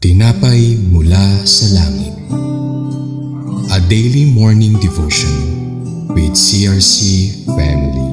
Tinapay mula sa langit. A daily morning devotion with CRC family.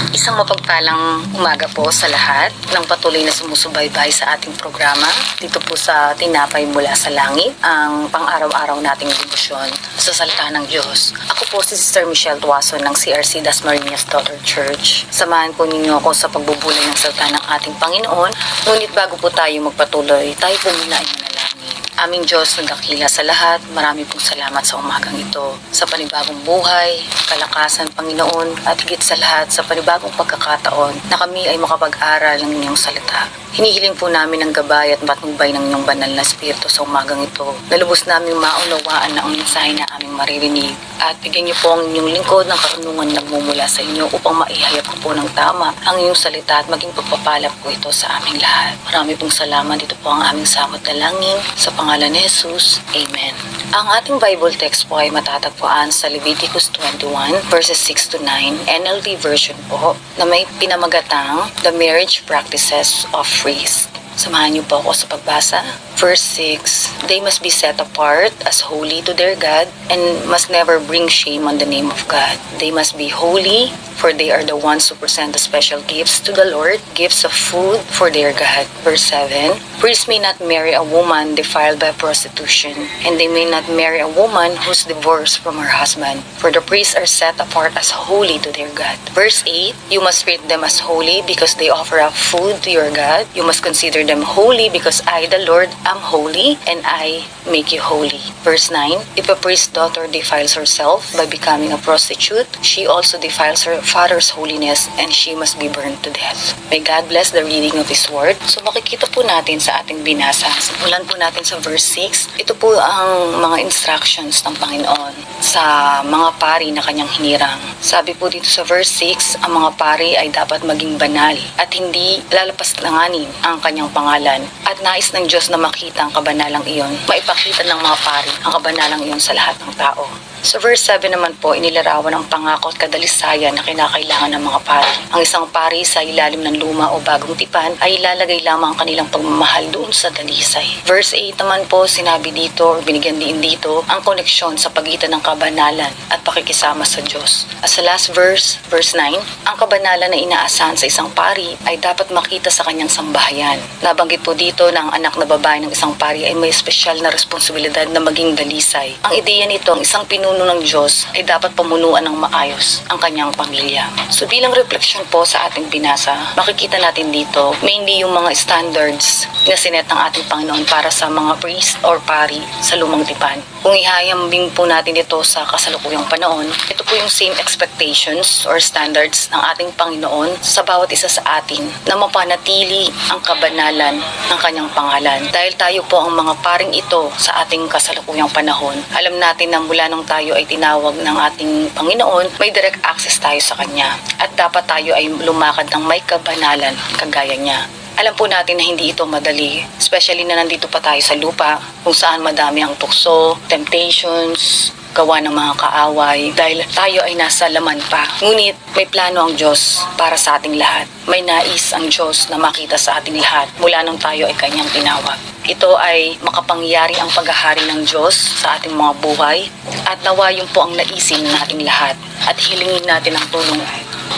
Isang mapagpalang umaga po sa lahat ng patuloy na sumusubaybay sa ating programa dito po sa Tinapay Mula sa Langit, ang pang-araw-araw nating debosyon sa salita ng Diyos. Ako po si Sister Michelle Tuason ng CRC Dasmariñas Daughter Church. Samahan po ninyo ako sa pagbubulay ng salita ng ating Panginoon. Ngunit bago po tayo magpatuloy, tayo po muna ay manalangin. Aming Diyos na dakila sa lahat, marami pong salamat sa umagang ito, sa panibagong buhay, kalakasan Panginoon, at higit sa lahat sa panibagong pagkakataon na kami ay makapag-aral ng inyong salita. Hinihiling po namin ang gabay at matnubay ng inyong banal na espiritu sa umagang ito, na lubos namin maunawaan na ang mensahe na aming maririnig. At bigyan niyo po ang inyong lingkod ng karunungan na nagmumula sa inyo upang maihayag ko po ng tama ang inyong salita at maging pagpapala po ito sa aming lahat. Marami pong salamat. Ito po ang aming samot na langin sa pangalan ni Jesus. Amen. Ang ating Bible text po ay matatagpuan sa Leviticus 21 verses 6 to 9, NLT version po, na may pinamagatang The Marriage Practices of Priests. Samahan niyo po ako sa pagbasa. Verse 6, they must be set apart as holy to their God and must never bring shame on the name of God. They must be holy, for they are the ones who present the special gifts to the Lord, gifts of food for their God. Verse 7, priests may not marry a woman defiled by prostitution, and they may not marry a woman who's divorced from her husband, for the priests are set apart as holy to their God. Verse 8, you must treat them as holy because they offer up food to your God. You must consider them holy because I, the Lord, am holy, and I make you holy. Verse 9, if a priest's daughter defiles herself by becoming a prostitute, she also defiles her father's holiness, and she must be burned to death. May God bless the reading of His Word. So makikita po natin sa ating binasa, simulan po natin sa verse 6, ito po ang mga instructions ng Panginoon sa mga pari na kanyang hinirang. Sabi po dito sa verse 6, ang mga pari ay dapat maging banal at hindi lalapastanganin ang kanyang pangalan, at nais ng Diyos na makita ang kabanalang iyon, maipakita ng mga pari ang kabanalang iyon sa lahat ng tao. Sa verse 7 naman po, inilarawan ang pangako at kadalisayan na kinakailangan ng mga pari. Ang isang pari sa ilalim ng luma o bagong tipan ay ilalagay lamang ang kanilang pagmamahal doon sa dalisay. Verse 8 naman po, sinabi dito o binigyan din dito ang koneksyon sa pagitan ng kabanalan at pakikisama sa Diyos. At sa last verse, verse 9, ang kabanalan na inaasahan sa isang pari ay dapat makita sa kanyang sambahayan. Nabanggit po dito na ang anak na babae ng isang pari ay may espesyal na responsibilidad na maging dalisay. Ang ideya nito, ang isang pinuno ng Diyos ay dapat pamunuan ng maayos ang kanyang pamilya. So bilang reflection po sa ating binasa, makikita natin dito mainly yung mga standards na sinet ng ating Panginoon para sa mga priest or pari sa lumang tipan. Kung ihayambing po natin ito sa kasalukuyang panahon, ito po yung same expectations or standards ng ating Panginoon sa bawat isa sa atin na mapanatili ang kabanalan ng kanyang pangalan. Dahil tayo po ang mga paring ito sa ating kasalukuyang panahon, alam natin na mula nung tayo ay tinawag ng ating Panginoon, may direct access tayo sa Kanya. At dapat tayo ay lumakad ng may kabanalan kagaya niya. Alam po natin na hindi ito madali, especially na nandito pa tayo sa lupa, kung saan madami ang tukso, temptations, gawa ng mga kaaway, dahil tayo ay nasa laman pa. Ngunit may plano ang Diyos para sa ating lahat. May nais ang Diyos na makita sa ating lahat mula nung tayo ay Kanyang tinawag. Ito ay makapangyari ang paghahari ng Diyos sa ating mga buhay, at nawa yun po ang naisin nating lahat, at hilingin natin ang tulong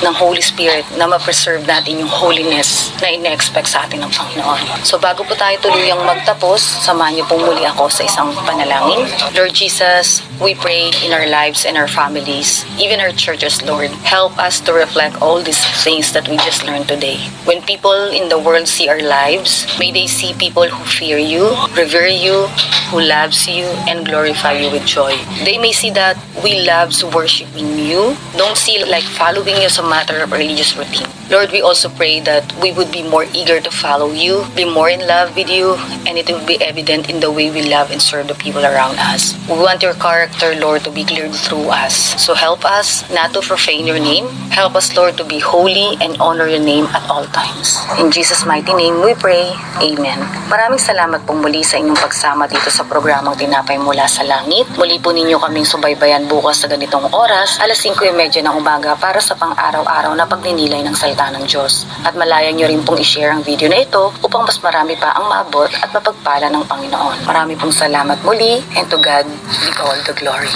ng Holy Spirit na ma-preserve natin yung holiness na ine-expect sa atin ng Panginoon. So bago po tayo tuluyang magtapos, samahan niyo pong muli ako sa isang panalangin. Lord Jesus, we pray in our lives and our families, even our churches, Lord. Help us to reflect all these things that we just learned today. When people in the world see our lives, may they see people who fear you, revere you, who loves you and glorify you with joy. They may see that we love worshiping you, don't see like following you as a matter of religious routine. Lord, we also pray that we would be more eager to follow you, be more in love with you, and it will be evident in the way we love and serve the people around us. We want your character, Lord, to be cleared through us. So help us not to profane your name. Help us, Lord, to be holy and honor your name at all times. In Jesus' mighty name we pray. Amen. Maraming salamat pong muli sa inyong pagsama dito sa programang Tinapay Mula sa Langit. Muli po ninyo kaming subaybayan bukas sa ganitong oras, alas 5:30 ng umaga para sa pang-araw-araw na pagninilay ng salita ng Diyos. At malayan nyo rin pong i-share ang video na ito upang mas marami pa ang maabot at mapagpala ng Panginoon. Marami pong salamat muli, and to God be all the glory.